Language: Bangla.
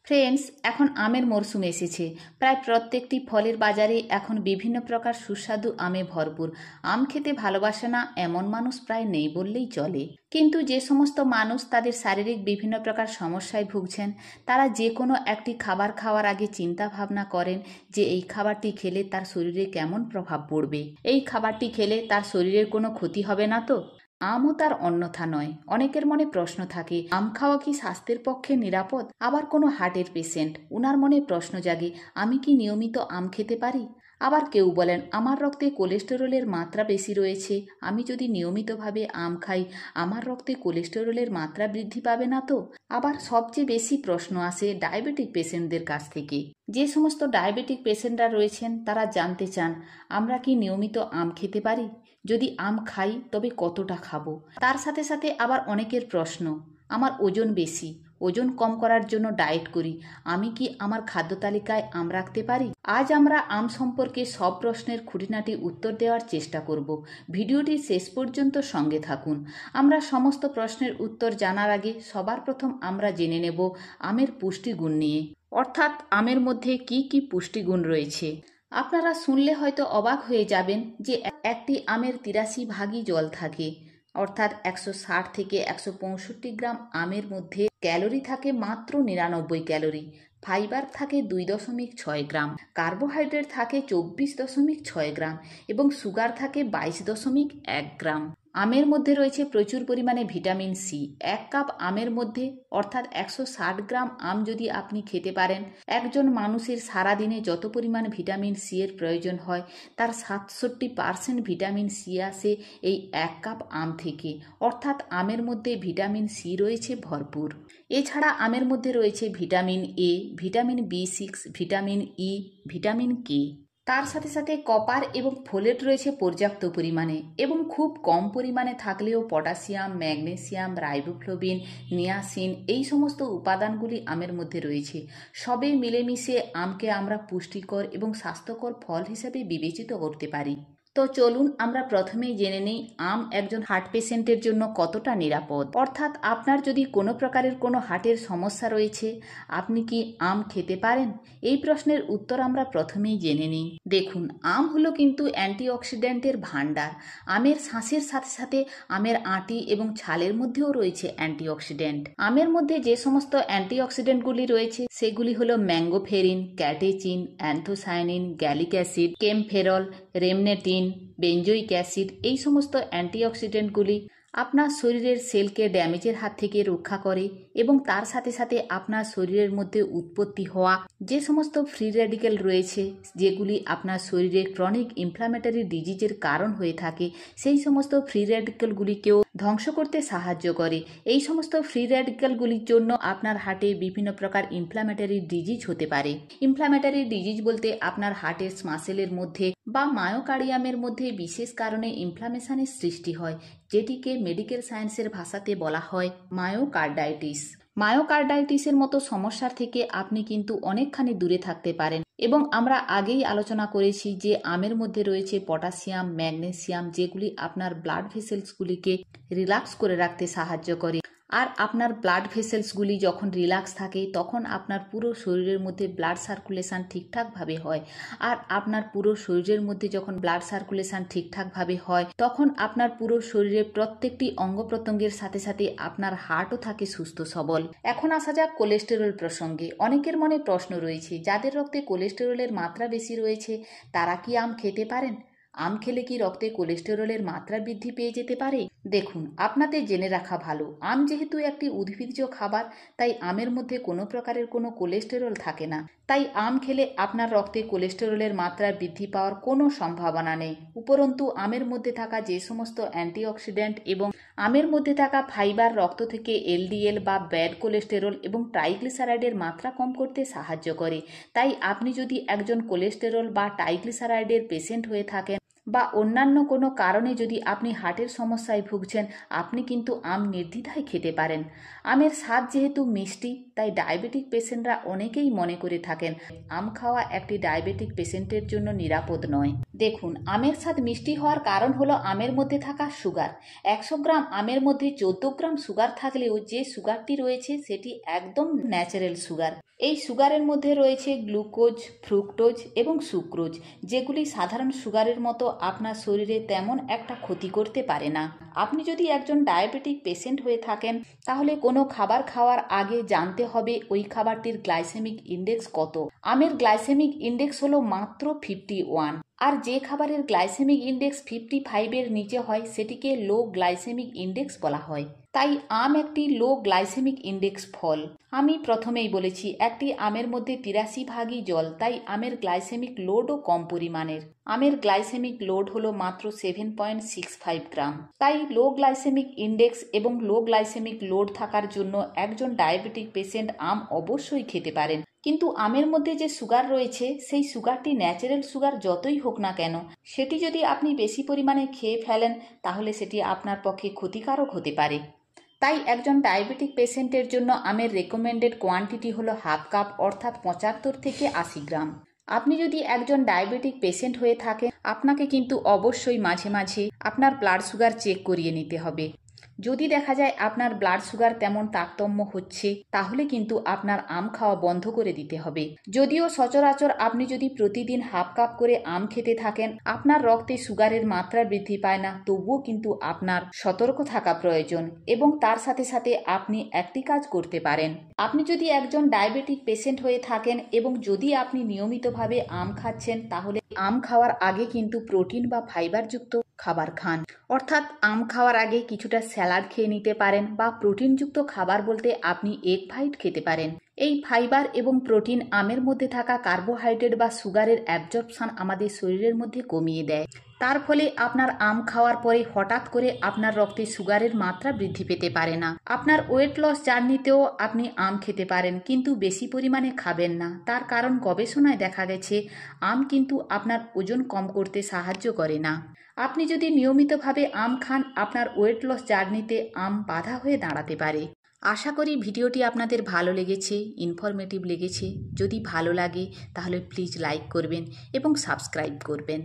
ফ্রেন্ডস, এখন আমের মরশুম এসেছে। প্রায় প্রত্যেকটি ফলের বাজারে এখন বিভিন্ন প্রকার সুস্বাদু আমে ভরপুর। আম খেতে ভালোবাসে না এমন মানুষ প্রায় নেই বললেই চলে। কিন্তু যে সমস্ত মানুষ তাদের শারীরিক বিভিন্ন প্রকার সমস্যায় ভুগছেন, তারা যে কোনো একটি খাবার খাওয়ার আগে চিন্তা ভাবনা করেন যে এই খাবারটি খেলে তার শরীরে কেমন প্রভাব পড়বে, এই খাবারটি খেলে তার শরীরের কোনো ক্ষতি হবে না তো। আমও তার অন্যথা নয়। অনেকের মনে প্রশ্ন থাকে, আম খাওয়া কি স্বাস্থ্যের পক্ষে নিরাপদ? আবার কোনো হার্টের পেশেন্ট, উনার মনে প্রশ্ন জাগে, আমি কি নিয়মিত আম খেতে পারি? আবার কেউ বলেন, আমার রক্তে কোলেস্টেরলের মাত্রা বেশি রয়েছে, আমি যদি নিয়মিতভাবে আম খাই আমার রক্তে কোলেস্টেরলের মাত্রা বৃদ্ধি পাবে না তো? আবার সবচেয়ে বেশি প্রশ্ন আসে ডায়াবেটিক পেশেন্টদের কাছ থেকে। যে সমস্ত ডায়াবেটিক পেশেন্টরা রয়েছেন তারা জানতে চান, আমরা কি নিয়মিত আম খেতে পারি? যদি আম খাই তবে কতটা খাবো? তার সাথে সাথে আবার অনেকের প্রশ্ন, আমার ওজন বেশি, ওজন কম করার জন্য ডায়েট করি, আমি কি আমার খাদ্য তালিকায় আম রাখতে পারি? আজ আমরা আম সম্পর্কে সব প্রশ্নের খুঁটিনাটি উত্তর দেওয়ার চেষ্টা করব। ভিডিওটি শেষ পর্যন্ত সঙ্গে থাকুন। আমরা সমস্ত প্রশ্নের উত্তর জানার আগে সবার প্রথম আমরা জেনে নেব আমের পুষ্টিগুণ নিয়ে, অর্থাৎ আমের মধ্যে কি কি পুষ্টিগুণ রয়েছে। আপনারা শুনলে হয়তো অবাক হয়ে যাবেন যে একটি আমের 83 ভাগই জল থাকে, অর্থাৎ 160 থেকে 165 গ্রাম আমের মধ্যে ক্যালোরি থাকে মাত্র 99 ক্যালোরি, ফাইবার থাকে 2.6 গ্রাম, কার্বোহাইড্রেট থাকে 24.6 গ্রাম এবং সুগার থাকে 22.1 গ্রাম। আমের মধ্যে রয়েছে প্রচুর পরিমাণে ভিটামিন সি। 1 কাপ আমের মধ্যে, অর্থাৎ 160 গ্রাম আম যদি আপনি খেতে পারেন, একজন মানুষের সারাদিনে যত পরিমাণ ভিটামিন সি এর প্রয়োজন হয় তার 67% ভিটামিন সি আসে এই 1 কাপ আম থেকে, অর্থাৎ আমের মধ্যে ভিটামিন সি রয়েছে ভরপুর। এছাড়া আমের মধ্যে রয়েছে ভিটামিন এ, ভিটামিন বি6, ভিটামিন ই, ভিটামিন কে। তার সাথে সাথে কপার এবং ফোলেট রয়েছে পর্যাপ্ত পরিমাণে, এবং খুব কম পরিমাণে থাকলেও পটাশিয়াম, ম্যাগনেসিয়াম, রাইবোফ্লাভিন, নিয়াসিন এই সমস্ত উপাদানগুলি আমের মধ্যে রয়েছে। সবে মিলেমিশে আমকে আমরা পুষ্টিকর এবং স্বাস্থ্যকর ফল হিসেবে বিবেচিত করতে পারি। তো চলুন আমরা প্রথমেই জেনে নিই আম একজন হার্ট পেশেন্টের জন্য কতটা নিরাপদ। অর্থাৎ আপনার যদি কোনো প্রকারের কোনো হার্টের সমস্যা রয়েছে, আপনি কি আম খেতে পারেন? এই প্রশ্নের উত্তর আমরা প্রথমেই জেনে নিই। দেখুন, আম হলো কিন্তু অ্যান্টিঅক্সিডেন্টের ভাণ্ডার। আমের শাঁসের সাথে সাথে আমের আঁটি এবং ছালের মধ্যেও রয়েছে অ্যান্টিঅক্সিডেন্ট। আমের মধ্যে যে সমস্ত অ্যান্টিঅক্সিডেন্টগুলি রয়েছে সেগুলি হলো mangiferin, catechin, anthocyanin, gallic acid, kaempferol, rhamnetin, benzoic acid. এই সমস্ত অ্যান্টিঅক্সিডেন্টগুলি আপনার শরীরের সেলকে ড্যামেজের হাত থেকে রক্ষা করে এবং তার সাথে সাথে আপনার শরীরের মধ্যে উৎপত্তি হওয়া যে সমস্ত ফ্রি র্যাডিক্যাল রয়েছে, যেগুলি আপনার শরীরে ক্রনিক ইনফ্ল্যামেটরি ডিজিজের কারণ হয়ে থাকে, সেই সমস্ত ফ্রি র্যাডিক্যালগুলিকেও ধ্বংস করতে সাহায্য করে। এই সমস্ত ফ্রি র্যাডিক্যালগুলির জন্য আপনার হার্টে বিভিন্ন প্রকার ইনফ্ল্যামেটরি ডিজিজ হতে পারে। ইনফ্ল্যামেটরি ডিজিজ বলতে আপনার হার্টের মাসেলের মধ্যে বা মায়োকার্ডিয়ামের মধ্যে বিশেষ কারণে ইনফ্লামেশনের সৃষ্টি হয়, যেটিকে মেডিকেল সায়েন্সের ভাষাতে বলা হয় মায়োকার্ডাইটিস। মায়োকার্ডাইটিসের মতো সমস্যার থেকে আপনি কিন্তু অনেকখানি দূরে থাকতে পারেন। এবং আমরা আগেই আলোচনা করেছি যে আমের মধ্যে রয়েছে পটাশিয়াম, ম্যাগনেসিয়াম, যেগুলি আপনার ব্লাড ভেসেলসগুলিকে রিল্যাক্স করে রাখতে সাহায্য করে। আর আপনার ব্লাড ভেসেলসগুলি যখন রিল্যাক্স থাকে তখন আপনার পুরো শরীরের মধ্যে ব্লাড সার্কুলেশন ঠিকঠাকভাবে হয়। আর আপনার পুরো শরীরের মধ্যে যখন ব্লাড সার্কুলেশন ঠিকঠাকভাবে হয় তখন আপনার পুরো শরীরের প্রত্যেকটি অঙ্গ প্রত্যঙ্গের সাথে সাথে আপনার হার্টও থাকে সুস্থ সবল। এখন আসা যাক কোলেস্টেরল প্রসঙ্গে। অনেকের মনে প্রশ্ন রয়েছে, যাদের রক্তে কোলেস্টেরলের মাত্রা বেশি রয়েছে তারা কি আম খেতে পারেন? আম খেলে কি রক্তে কোলেস্টেরলের মাত্রা বৃদ্ধি পেয়ে যেতে পারে? দেখুন, আপনাদের জেনে রাখা ভালো, আম যেহেতু একটি উদ্ভিজ্জ খাবার, তাই আমের মধ্যে কোনো প্রকারের কোনো কোলেস্টেরল থাকে না। তাই আম খেলে আপনার রক্তে কোলেস্টেরলের মাত্রা বৃদ্ধি পাওয়ার কোনো সম্ভাবনা নেই। উপরন্তু আমের মধ্যে থাকা যে সমস্ত অ্যান্টিঅক্সিডেন্ট এবং আমের মধ্যে থাকা ফাইবার রক্ত থেকে এলডিএল বা ব্যাড কোলেস্টেরল এবং ট্রাইগ্লিসারাইডের মাত্রা কম করতে সাহায্য করে। তাই আপনি যদি একজন কোলেস্টেরল বা ট্রাইগ্লিসারাইডের পেশেন্ট হয়ে থাকেন বা অন্যান্য কোনো কারণে যদি আপনি হার্টের সমস্যায় ভুগছেন, আপনি কিন্তু আম নির্দ্বিধায় খেতে পারেন। আমের স্বাদ যেহেতু মিষ্টি, তাই ডায়াবেটিক পেশেন্টরা অনেকেই মনে করে থাকেন আম খাওয়া একটি ডায়াবেটিক পেশেন্টের জন্য নিরাপদ নয়। দেখুন, আমের স্বাদ মিষ্টি হওয়ার কারণ হলো আমের মধ্যে থাকা সুগার। 100 গ্রাম আমের মধ্যে 14 গ্রাম সুগার থাকলেও যে সুগারটি রয়েছে সেটি একদম ন্যাচারাল সুগার। এই সুগারের মধ্যে রয়েছে গ্লুকোজ, ফ্রুক্টোজ এবং সুক্রোজ, যেগুলি সাধারণ সুগারের মতো আপনার শরীরে তেমন একটা ক্ষতি করতে পারে না। আপনি যদি একজন ডায়াবেটিক পেশেন্ট হয়ে থাকেন তাহলে কোনো খাবার খাওয়ার আগে জানতে হবে ওই খাবারটির গ্লাইসেমিক ইন্ডেক্স কত। আমের গ্লাইসেমিক ইন্ডেক্স হলো মাত্র 51, আর যে খাবারের গ্লাইসেমিক ইন্ডেক্স 55-এর নিচে হয় সেটিকে লো গ্লাইসেমিক ইন্ডেক্স বলা হয়। তাই আম একটি লো গ্লাইসেমিক ইন্ডেক্স ফল। আমি প্রথমেই বলেছি একটি আমের মধ্যে 83 ভাগই জল, তাই আমের গ্লাইসেমিক লোডও কম পরিমাণের। আমের গ্লাইসেমিক লোড হলো মাত্র 7.65 গ্রাম। তাই লো গ্লাইসেমিক ইন্ডেক্স এবং লো গ্লাইসেমিক লোড থাকার জন্য একজন ডায়াবেটিক পেশেন্ট আম অবশ্যই খেতে পারেন। কিন্তু আমের মধ্যে যে সুগার রয়েছে সেই সুগারটি ন্যাচারাল সুগার যতই হোক না কেন, সেটি যদি আপনি বেশি পরিমাণে খেয়ে ফেলেন তাহলে সেটি আপনার পক্ষে ক্ষতিকারক হতে পারে। তাই একজন ডায়াবেটিক পেশেন্টের জন্য আমের রেকমেন্ডেড কোয়ান্টিটি হলো হাফ কাপ, অর্থাৎ 75 থেকে 80 গ্রাম। আপনি যদি একজন ডায়াবেটিক পেশেন্ট হয়ে থাকেন আপনাকে কিন্তু অবশ্যই মাঝে মাঝে আপনার ব্লাড সুগার চেক করিয়ে নিতে হবে। যদি দেখা যায় আপনার ব্লাড সুগার তেমন তারতম্য হচ্ছে তাহলে কিন্তু আপনার আম খাওয়া বন্ধ করে দিতে হবে। যদিও সচরাচর আপনি যদি প্রতিদিন হাফ কাপ করে আম খেতে থাকেন আপনার রক্তে সুগারের মাত্রা বৃদ্ধি পায় না, তবুও কিন্তু আপনার সতর্ক থাকা প্রয়োজন এবং তার সাথে সাথে আপনি একটি কাজ করতে পারেন। আপনি যদি একজন ডায়াবেটিক পেশেন্ট হয়ে থাকেন এবং যদি আপনি নিয়মিতভাবে আম খাচ্ছেন তাহলে আম খাওয়ার আগে কিন্তু প্রোটিন বা ফাইবারযুক্ত খাবার খান। অর্থাৎ আম খাওয়ার আগে কিছুটা স্যালাড খেয়ে নিতে পারেন বা প্রোটিনযুক্ত খাবার বলতে আপনি এগ হোয়াইট খেতে পারেন। এই ফাইবার এবং প্রোটিন আমের মধ্যে থাকা কার্বোহাইড্রেট বা সুগারের অ্যাবজর্পশন আমাদের শরীরের মধ্যে কমিয়ে দেয়। তার ফলে আপনার আম খাওয়ার পরে হঠাৎ করে আপনার রক্তে সুগারের মাত্রা বৃদ্ধি পেতে পারে না। আপনার ওয়েট লস জার্নিতেও আপনি আম খেতে পারেন, কিন্তু বেশি পরিমাণে খাবেন না। তার কারণ গবেষণায় দেখা গেছে আম কিন্তু আপনার ওজন কম করতে সাহায্য করে না। আপনি যদি নিয়মিতভাবে আম খান আপনার ওয়েট লস জার্নিতে আম বাধা হয়ে দাঁড়াতে পারে। আশা করি ভিডিওটি আপনাদের ভালো লেগেছে, ইনফরমেটিভ লেগেছে। যদি ভালো লাগে তাহলে প্লিজ লাইক করবেন এবং সাবস্ক্রাইব করবেন।